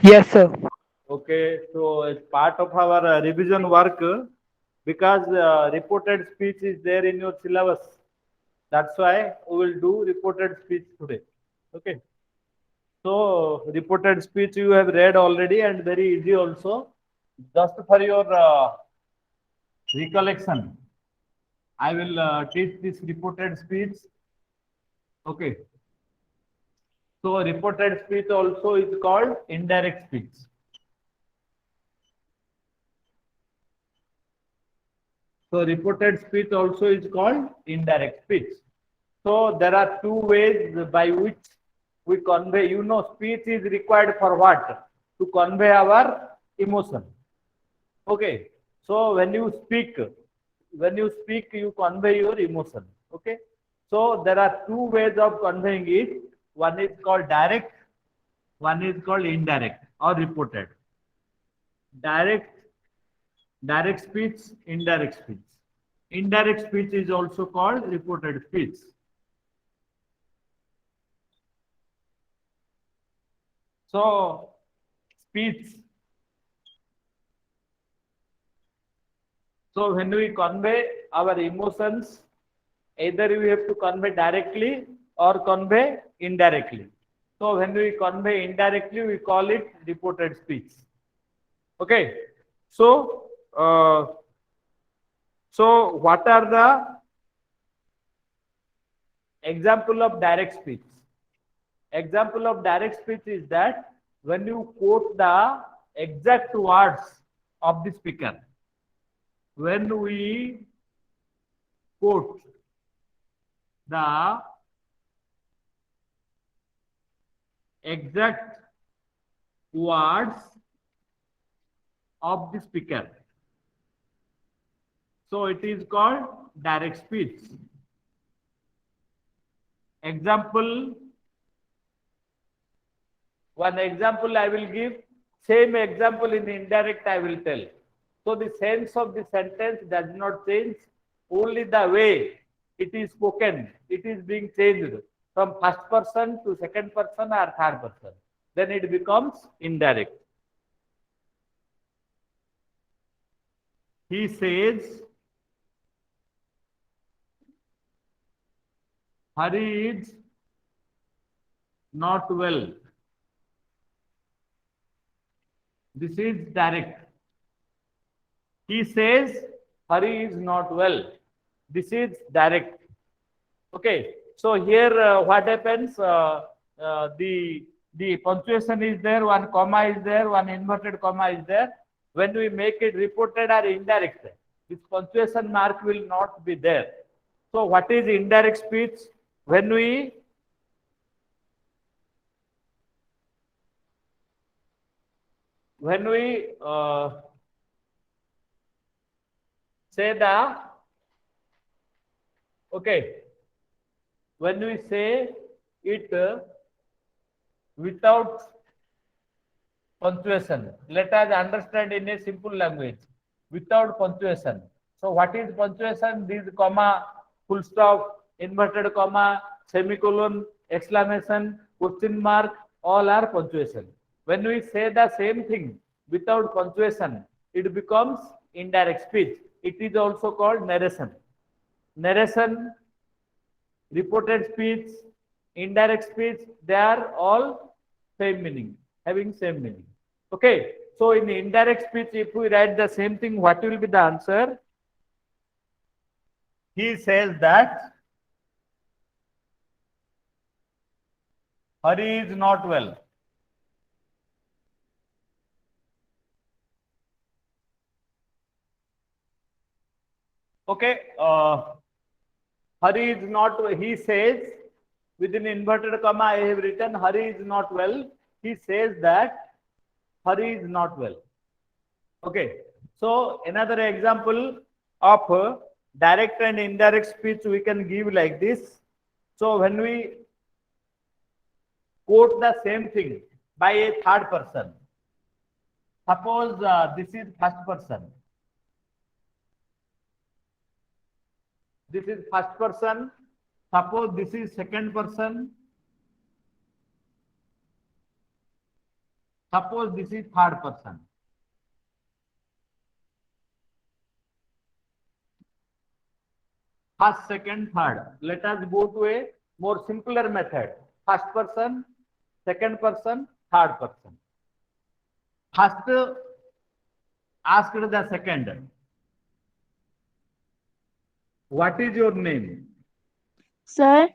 Yes, sir. Okay, so as part of our revision work, because reported speech is there in your syllabus, that's why we will do reported speech today. Okay, so reported speech you have read already and very easy also. Just for your recollection, I will teach this reported speech. Okay, so reported speech also is called indirect speech. So reported speech also is called indirect speech. So there are two ways by which we convey, speech is required for what? To convey our emotion. Okay. So when you speak, you convey your emotion. Okay. So there are two ways of conveying it. One is called direct, one is called indirect or reported. Direct, direct speech, indirect speech. Indirect speech is also called reported speech. So, speech. So, when we convey our emotions, either we have to convey directly or convey indirectly. So, when we convey indirectly, we call it reported speech. Okay. So, what are the example of direct speech? Example of direct speech is that when you quote the exact words of the speaker, when we quote the exact words of the speaker, so it is called direct speech. Example, one example I will give, same example in indirect I will tell. So the sense of the sentence does not change, only the way it is spoken, it is being changed from first person to second person or third person. Then it becomes indirect. He says, Hari is not well. This is direct. He says, Hari is not well. This is direct. Okay. So here what happens? The punctuation is there, one comma is there, one inverted comma is there. When we make it reported or indirect, this punctuation mark will not be there. So what is indirect speech? When we say the okay, when we say it without punctuation, let us understand in a simple language. Without punctuation. So what is punctuation? These comma, full stop, inverted comma, semicolon, exclamation, question mark, all are punctuation. When we say the same thing without punctuation, it becomes indirect speech. It is also called narration. Narration, reported speech, indirect speech, they are all same meaning, having same meaning. Okay, so in indirect speech, if we write the same thing, what will be the answer? He says that Hari is not well. Okay, Hari is not, he says, within inverted comma, I have written Hari is not well. He says that Hari is not well. Okay, so another example of direct and indirect speech we can give like this. So when we quote the same thing by a third person, suppose this is first person, this is first person, suppose this is second person, Suppose this is third person. First, second, third. Let us go to a more simpler method. First person, second person, third person. First asked the second, what is your name? Sir,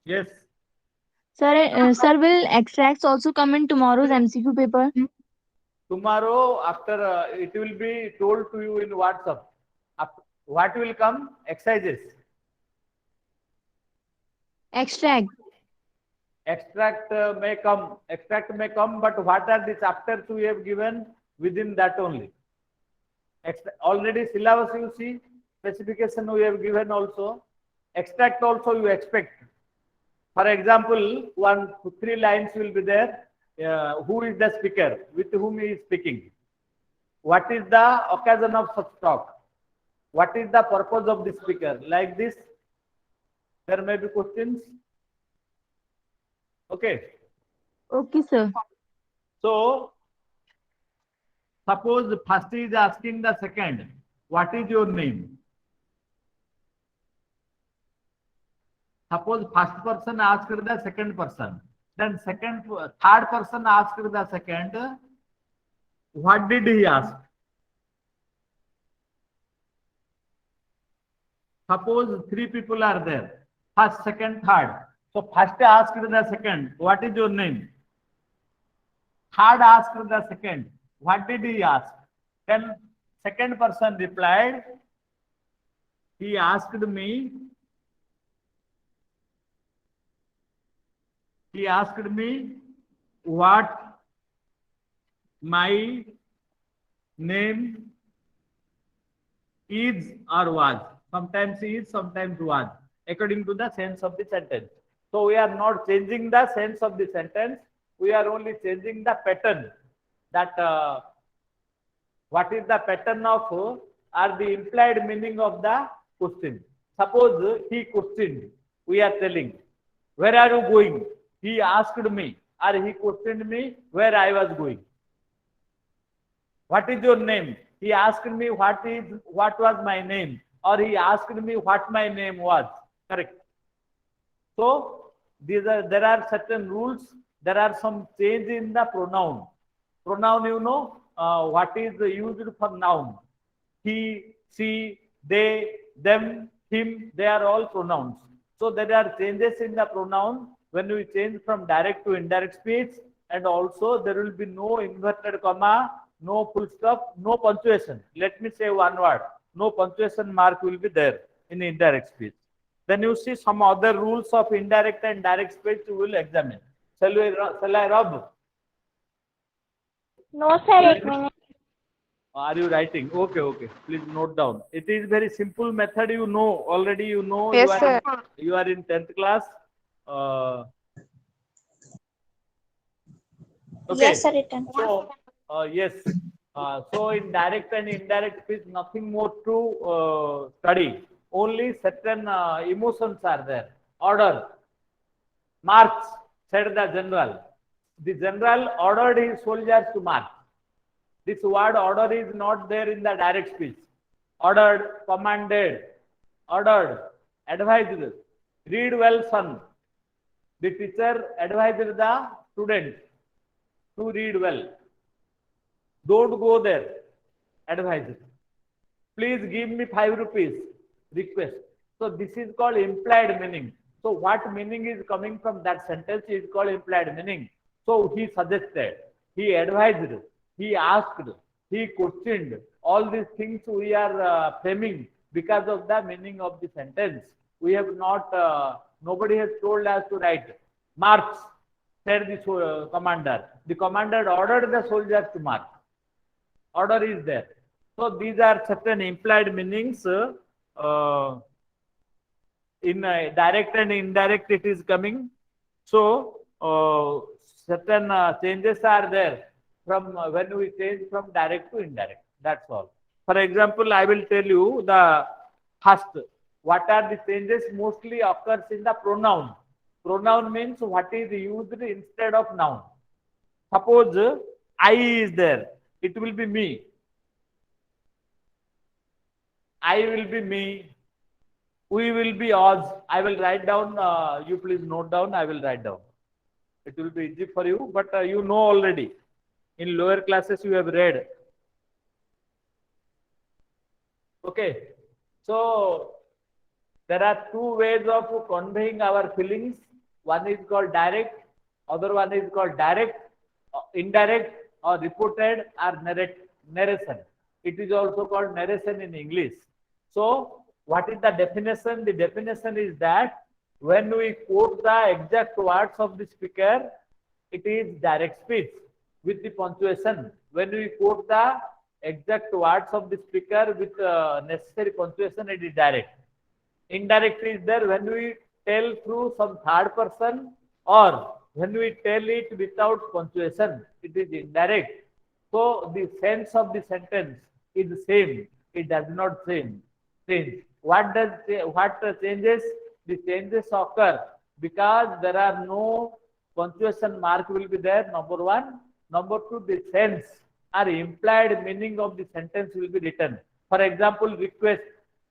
Yes. sir, will extracts also come in tomorrow's MCQ paper? Tomorrow, after it will be told to you in WhatsApp. What will come? Exercises. Extract. Extract may come. Extract may come, but what are the chapters we have given within that only? Already syllabus you see, specification we have given also. Extract also you expect. For example, 3 lines will be there. Who is the speaker? With whom he is speaking? What is the occasion of such talk? What is the purpose of the speaker? Like this, there may be questions. Okay. Okay, sir. So, suppose first is asking the second, what is your name? Suppose first person asked the second person, then third person asked the second, what did he ask? Suppose 3 people are there, first, second, third. So first asked the second, what is your name? Third asked the second, what did he ask? Then second person replied, he asked me, what my name is or was. Sometimes is, sometimes was, according to the sense of the sentence. So we are not changing the sense of the sentence. We are only changing the pattern. That what is the pattern of or the implied meaning of the question. Suppose he questioned. We are telling, where are you going? He asked me, or he questioned me where I was going. What is your name? He asked me what was my name, or he asked me what my name was. Correct. So there are certain rules. There are some change in the pronoun. Pronoun, you know, what is used for noun. He, she, they, them, him, they are all pronouns. So there are changes in the pronoun when we change from direct to indirect speech, and also there will be no inverted comma, no full stop, no punctuation. Let me say one word. No punctuation mark will be there in indirect speech. Then you see some other rules of indirect and direct speech we will examine. Shall I, Rob? No, sir, 1 minute. Are you writing? Okay, okay. Please note down. It is very simple method. You know already. You know Yes, sir. you are in 10th class. Okay. Yes, sir, written. So yes. So in direct and indirect speech, nothing more to study. Only certain emotions are there. Order. March, said the general. The general ordered his soldiers to march. This word order is not there in the direct speech. Ordered, commanded, ordered, advised. Read well, son. The teacher advised the student to read well. Don't go there. Advised. Please give me 5 rupees. Request. So this is called implied meaning. So what meaning is coming from that sentence is called implied meaning. So he suggested, he advised, he asked, he questioned. All these things we are framing because of the meaning of the sentence. We have not, nobody has told us to write. March, said the commander. The commander ordered the soldiers to march. Order is there. So these are certain implied meanings. In direct and indirect it is coming. So certain changes are there from when we change from direct to indirect. That's all. For example, I will tell you the first. What are the changes mostly occurs in the pronoun. Pronoun means what is used instead of noun. Suppose I is there. It will be me. I will be me. We will be us. I will write down. You please note down. I will write down. It will be easy for you, but you know already. In lower classes, you have read. Okay. So there are two ways of conveying our feelings. One is called direct, other one is called direct, indirect, or reported, or narration. It is also called narration in English. So, what is the definition? The definition is that when we quote the exact words of the speaker, it is direct speech with the punctuation. When we quote the exact words of the speaker with necessary punctuation, it is direct. Indirect is there when we tell through some third person, or when we tell it without punctuation, it is indirect. So the sense of the sentence is the same. It does not change. What changes? The changes occur because there are no punctuation mark will be there. Number one. Number two, the sense or implied meaning of the sentence will be written. For example, request,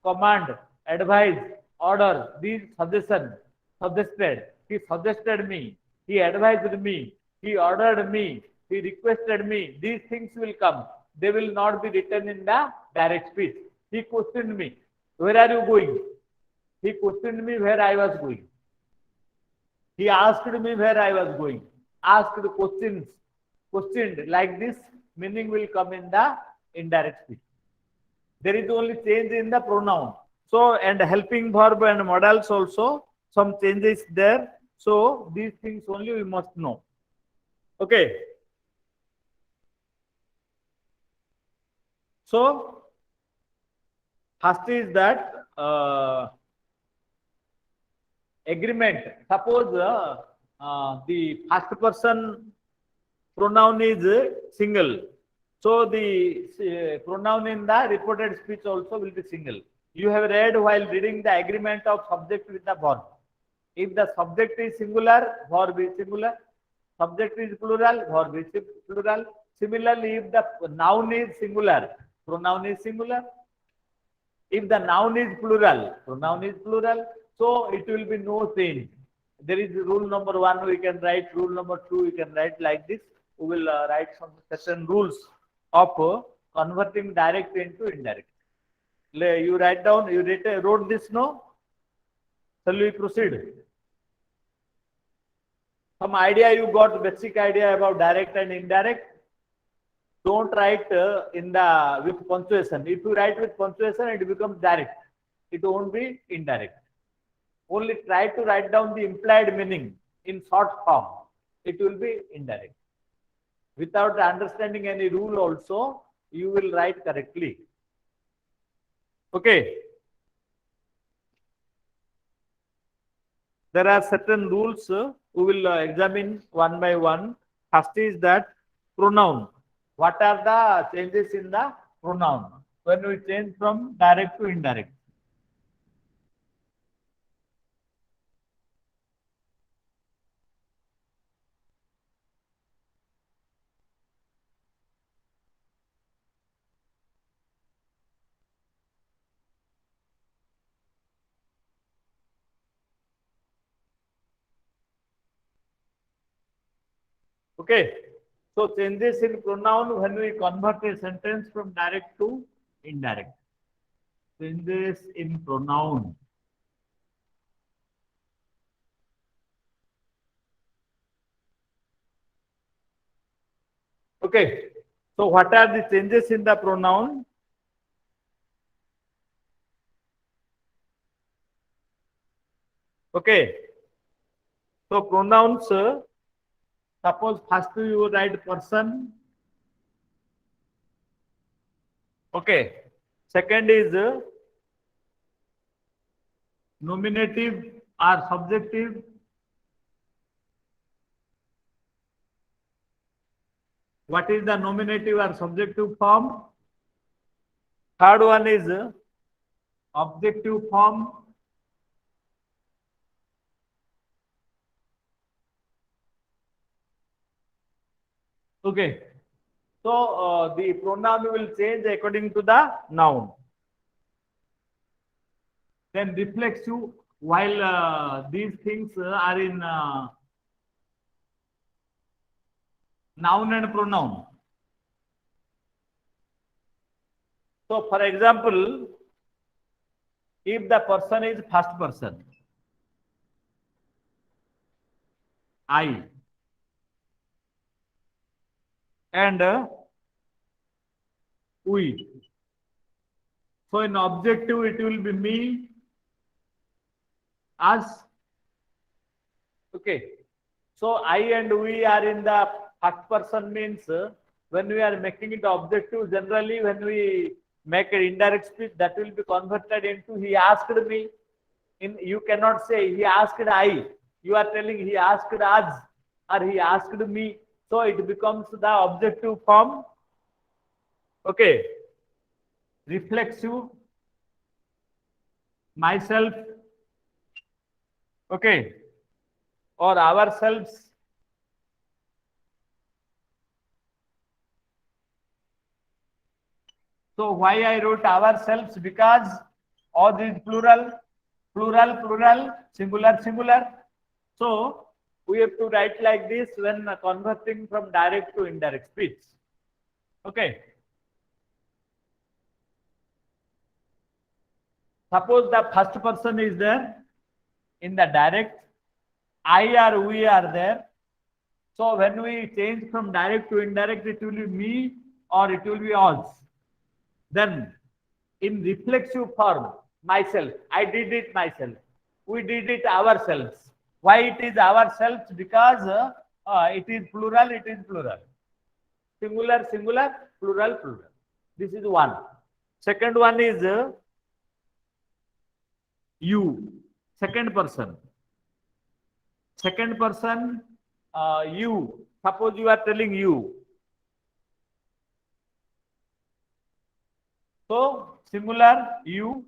command, advise, order, these suggested, he suggested me, he advised me, he ordered me, he requested me. These things will come. They will not be written in the direct speech. He questioned me, where are you going? He questioned me where I was going. He asked me where I was going. Asked questioned like this, meaning will come in the indirect speech. There is only change in the pronoun. So, and helping verb and modals also, some changes there. So, these things only we must know. Okay. So, first is that agreement. Suppose the first person pronoun is single. So the pronoun in the reported speech also will be single. You have read while reading the agreement of subject with the verb. If the subject is singular, verb is singular. Subject is plural, verb is plural. Similarly, if the noun is singular, pronoun is singular. If the noun is plural, pronoun is plural. So it will be no change. There is rule number one, we can write. Rule number two, we can write like this. We will write some certain rules of converting direct into indirect. You write down, you wrote this, no? Shall we proceed? Some idea you got, basic idea about direct and indirect. Don't write in the with punctuation. If you write with punctuation, it becomes direct. It won't be indirect. Only try to write down the implied meaning in short form. It will be indirect. Without understanding any rule also, you will write correctly. Okay. There are certain rules we will examine one by one. First is that pronoun. What are the changes in the pronoun when we change from direct to indirect? Okay. So changes in pronoun when we convert a sentence from direct to indirect. Changes in pronoun. Okay. So what are the changes in the pronoun? Okay. So pronouns, suppose first you write person. Okay. Second is nominative or subjective. What is the nominative or subjective form? Third one is objective form. Okay. So the pronoun will change according to the noun. Then reflexive, while these things are in noun and pronoun. So for example, if the person is first person, I, and we. So in objective, it will be me, us. Okay. So I and we are in the first person means when we are making it objective, generally when we make an indirect speech, that will be converted into he asked me. You cannot say he asked I. You are telling he asked us or he asked me. So it becomes the objective form. Okay. Reflexive, myself, okay, or ourselves. So why I wrote ourselves? Because all is plural, plural, plural, singular, singular. So we have to write like this when converting from direct to indirect speech. Okay. Suppose the first person is there in the direct, I or we are there. So when we change from direct to indirect, it will be me or it will be us. Then in reflexive form, myself, I did it myself. We did it ourselves. Why it is ourselves? Because it is plural, it is plural. Singular, singular, plural, plural. This is one. Second one is you, second person. Second person, you. Suppose you are telling you. So, singular, you.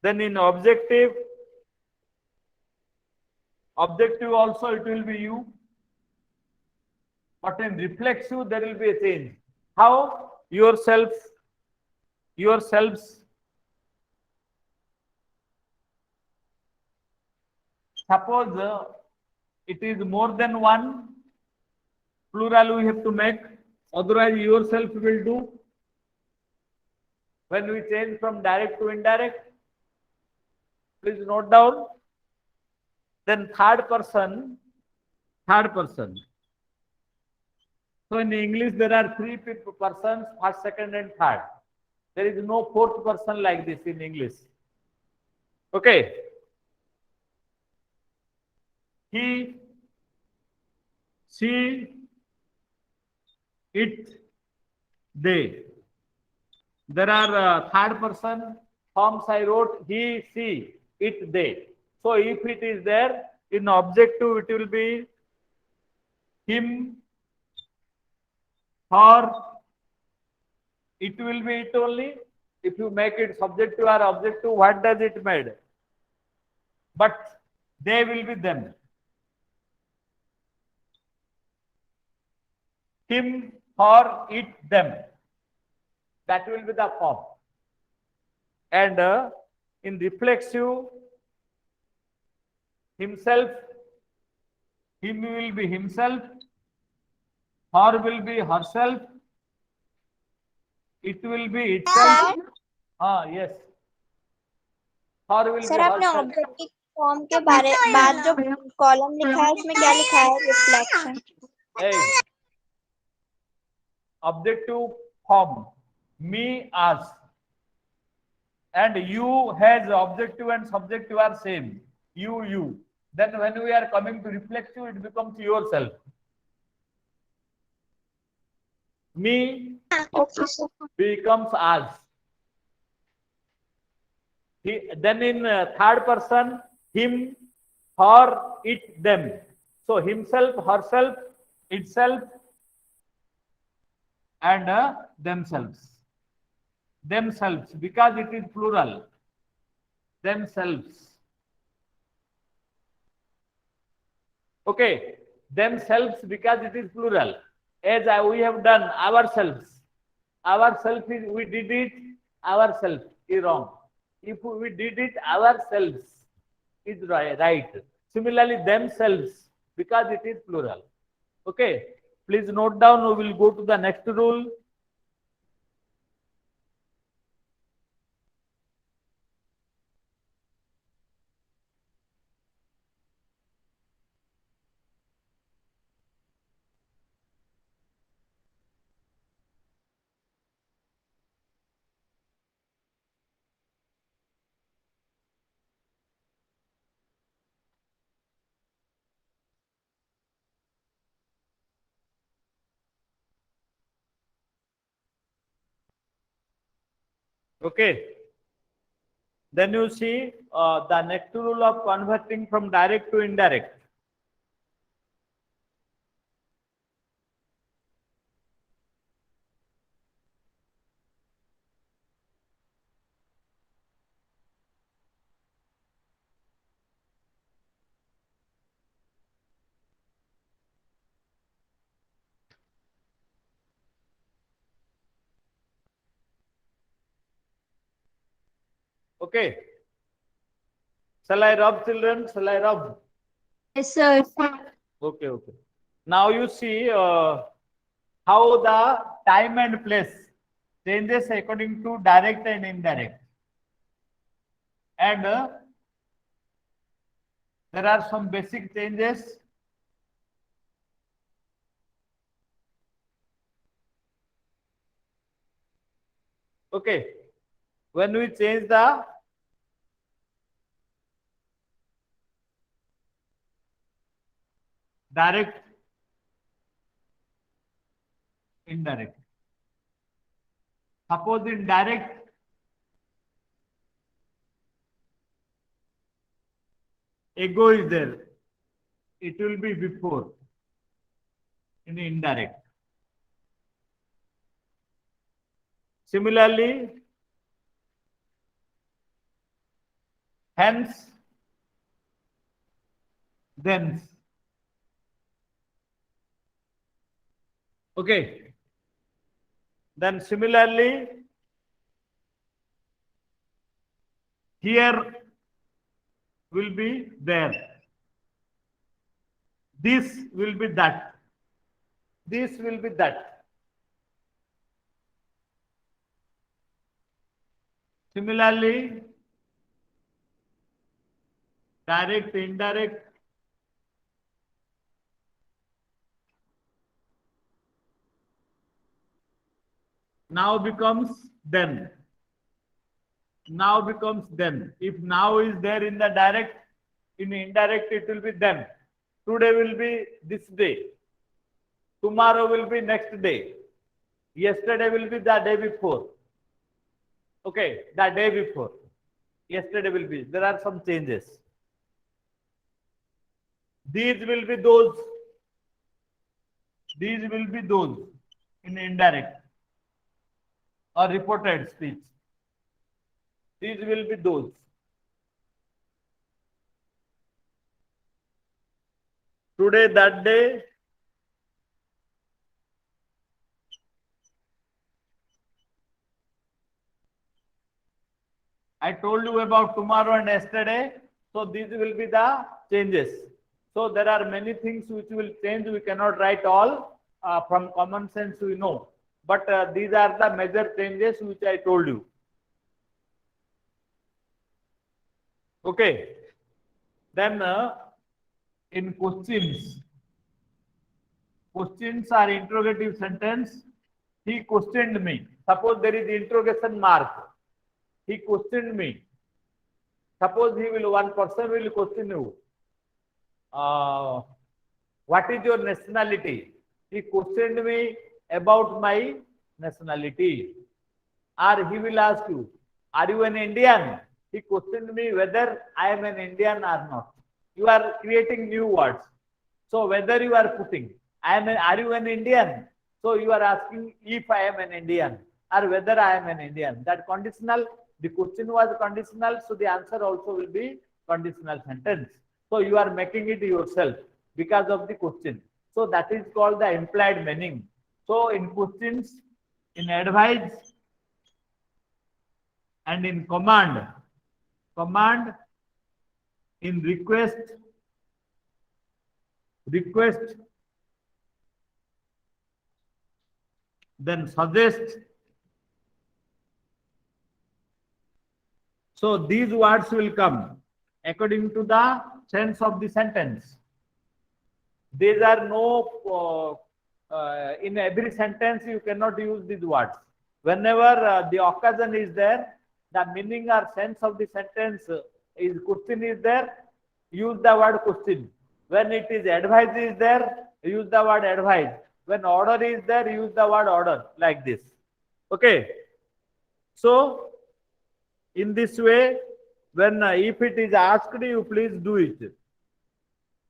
Then in objective also it will be you. But in reflexive, there will be a change. How? Yourself, yourselves. Suppose it is more than one, plural we have to make, otherwise yourself will do. When we change from direct to indirect, please note down. Then third person, third person. So in English, there are three persons, first, second, and third. There is no fourth person like this in English. Okay. He, she, it, they. There are third person forms I wrote he, she, it, they. So if it is there in objective, it will be him, her, it will be it only. If you make it subjective or objective, what does it made? But they will be them. Him, her, it, them. That will be the form. And in reflexive, himself, him will be himself, her will be herself, it will be itself. Yes. Her will sir be आपने herself. Objective form के बारे बाद जो column लिखा है उसमें क्या लिखा है reflection Hey. Objective form, me, us. And you has objective and subjective are same. You. Then when we are coming to reflexive, it becomes yourself. Me okay sir becomes us. Then in third person, him, her, it, them. So himself, herself, itself, and themselves. Themselves, because it is plural. Themselves. Okay. themselves because it is plural. As we have done ourselves. Ourself is we did it ourselves is wrong. If we did it ourselves is right. Similarly, themselves because it is plural. Okay. Please note down. We will go to the next rule. Okay. Then you see the next rule of converting from direct to indirect. Okay. Shall I rub, children? Shall I rub? Yes, sir. Okay, okay. Now you see how the time and place changes according to direct and indirect. And there are some basic changes. Okay. When we change the direct, indirect. Suppose in direct, ego is there. It will be before. In indirect. Similarly, hence, thence. Okay. Then similarly, here will be there. This will be that. This will be that. Similarly, direct, indirect. Now becomes then. Now becomes then. If now is there in the direct, in indirect it will be then. Today will be this day. Tomorrow will be next day. Yesterday will be the day before. Okay, the day before. Yesterday will be. There are some changes. These will be those. These will be those in indirect or reported speech. These will be those. Today, that day. I told you about tomorrow and yesterday. So these will be the changes. So there are many things which will change. We cannot write all from common sense we know. But these are the major changes which I told you. Okay. Then in questions. Questions are interrogative sentence. He questioned me. Suppose there is interrogation mark. He questioned me. Suppose one person will question you. What is your nationality? He questioned me about my nationality. Or he will ask you, are you an Indian? He questioned me whether I am an Indian or not. You are creating new words. So whether you are putting, are you an Indian? So you are asking if I am an Indian or whether I am an Indian. That conditional, the question was conditional, so the answer also will be conditional sentence. So you are making it yourself. because of the question. So that is called the implied meaning. So in questions, in advise, and in command, in request, then suggest. So these words will come according to the sense of the sentence. These are no, in every sentence you cannot use these words. Whenever the occasion is there, the meaning or sense of the sentence is question is there, use the word question. When it is advice is there, use the word advice. When order is there, use the word order, like this. Okay. So in this way, when if it is asked, you please do it.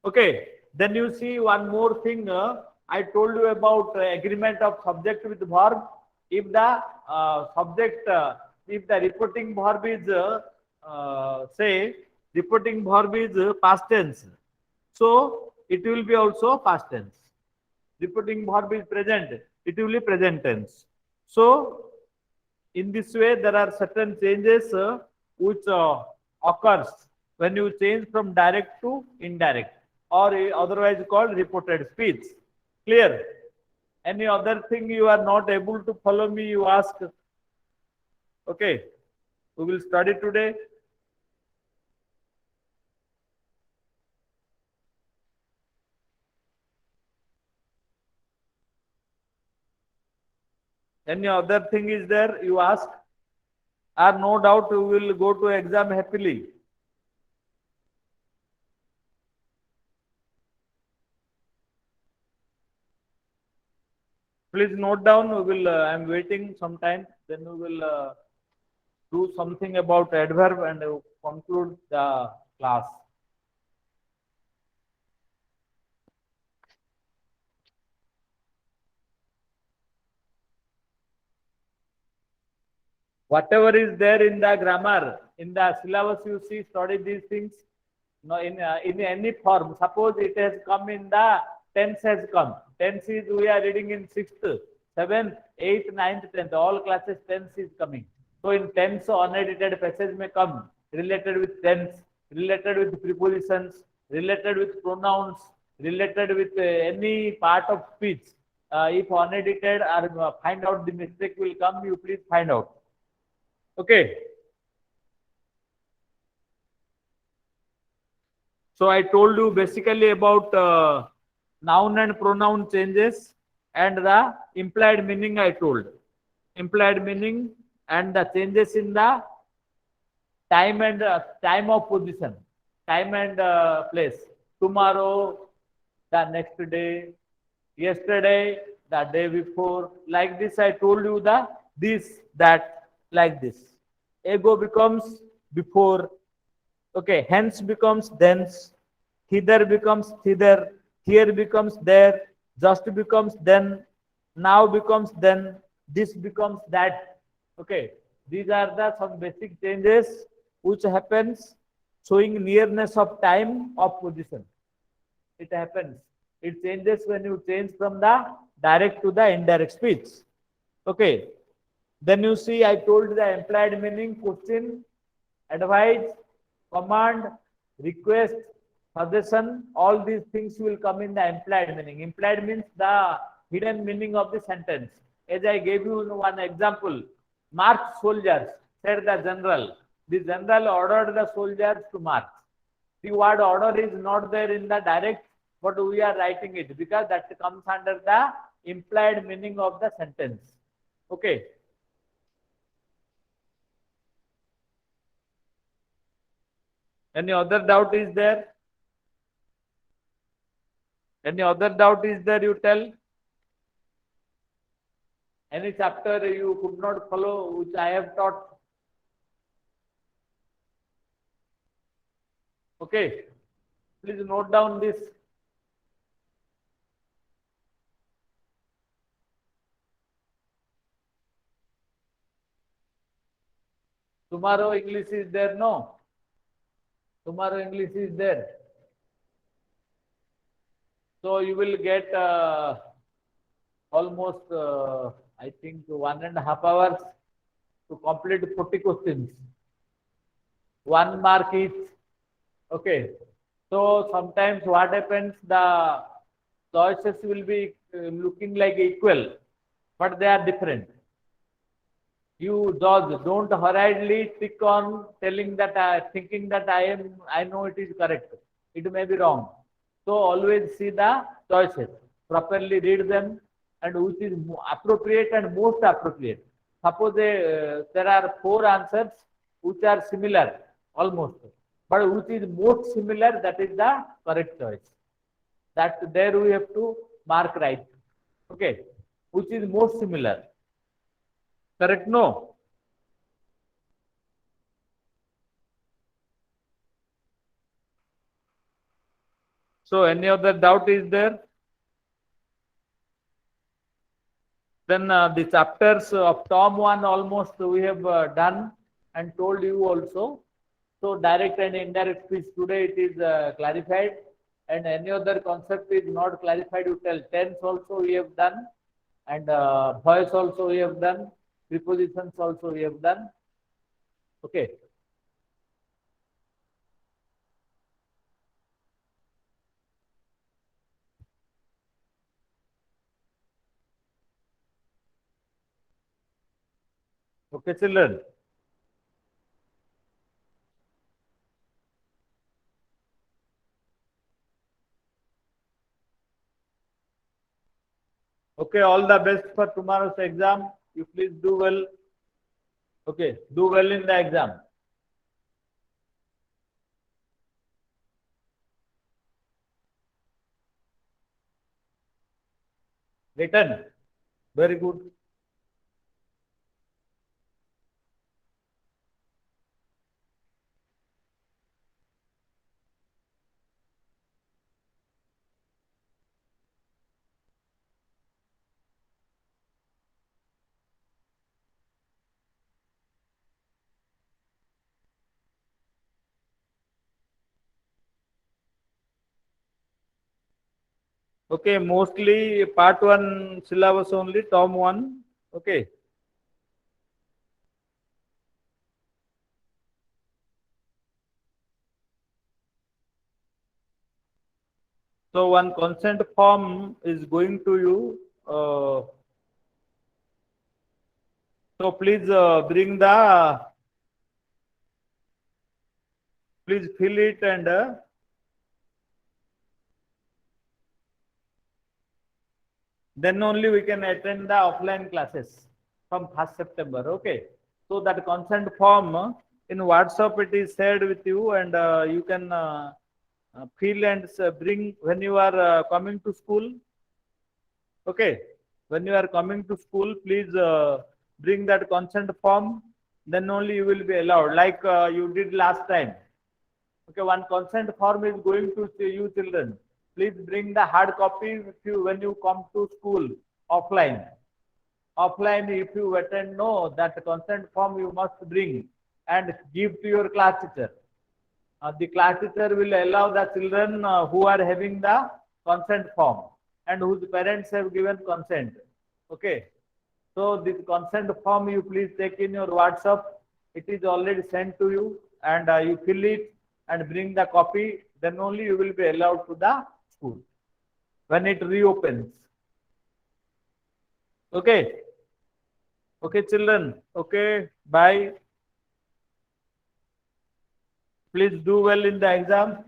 Okay. Then you see one more thing. I told you about agreement of subject with verb. If the subject, if the reporting verb is say reporting verb is past tense, so it will be also past tense. Reporting verb is present, it will be present tense. So in this way, there are certain changes which occurs when you change from direct to indirect, or otherwise called reported speech. Clear? Any other thing you are not able to follow me, you ask. Okay, we will study today. Any other thing is there, you ask. Or no doubt you will go to exam happily. Please note down. We will. I am waiting some time. Then we will do something about adverb and conclude the class. Whatever is there in the grammar, in the syllabus, you see, study these things. No, in any form. Suppose it has come in the tense has come. Tense is we are reading in 6th, 7th, 8th, 9th, 10th. All classes tense is coming. So in tense, unedited passage may come related with tense, related with prepositions, related with pronouns, related with any part of speech. If unedited or find out the mistake will come, you please find out. Okay. So I told you basically about noun and pronoun changes and the implied meaning I told. Implied meaning and the changes in the time and time of position, time and place. Tomorrow, the next day, yesterday, the day before. Like this, I told you the this, that, like this. Ego becomes before. Okay, hence becomes thence, hither becomes thither, here becomes there, just becomes then, now becomes then, this becomes that. Okay, these are the some basic changes which happens showing nearness of time of position. It happens. It changes when you change from the direct to the indirect speech. Okay, then you see I told the implied meaning, question, advice, command, request, suggestion, all these things will come in the implied meaning. Implied means the hidden meaning of the sentence. As I gave you one example, march soldiers, said the general. The general ordered the soldiers to march. The word order is not there in the direct, but we are writing it because that comes under the implied meaning of the sentence. Okay. Any other doubt is there? Any other doubt is there, you tell? Any chapter you could not follow which I have taught? Okay. Please note down this. Tomorrow English is there, no? Tomorrow English is there. So you will get almost, I think, 1.5 hours to complete 40 questions. 1 mark each. Okay. So sometimes what happens, the choices will be looking like equal, but they are different. You don't hurriedly tick on telling that thinking that I know it is correct. It may be wrong. So always see the choices, properly read them, and which is appropriate and most appropriate. Suppose there are 4 answers which are similar almost, but which is most similar, that is the correct choice. That there we have to mark right. Okay, which is most similar. Correct? No. So any other doubt is there? Then the chapters of Tom 1 almost we have done and told you also. So direct and indirect speech today it is clarified, and any other concept is not clarified, you tell. Tense also we have done, and voice also we have done, prepositions also we have done. Okay. Okay, children. Okay, all the best for tomorrow's exam. You please do well. Okay, do well in the exam. Written. Very good. Okay, mostly part 1 syllabus only, Tom 1. Okay. So one consent form is going to you. So please please fill it, and then only we can attend the offline classes from 1st September. Okay. So that consent form in WhatsApp it is shared with you, and you can fill and bring when you are coming to school. Okay. When you are coming to school, please bring that consent form. Then only you will be allowed, like you did last time. Okay, one consent form is going to you children. Please bring the hard copy with you when you come to school offline. Offline, if you attend, no, that consent form you must bring and give to your class teacher. The class teacher will allow the children who are having the consent form and whose parents have given consent. Okay. So this consent form you please take in your WhatsApp. It is already sent to you, and you fill it and bring the copy. Then only you will be allowed to the school when it reopens. Okay. Okay, children. Okay. Bye. Please do well in the exam.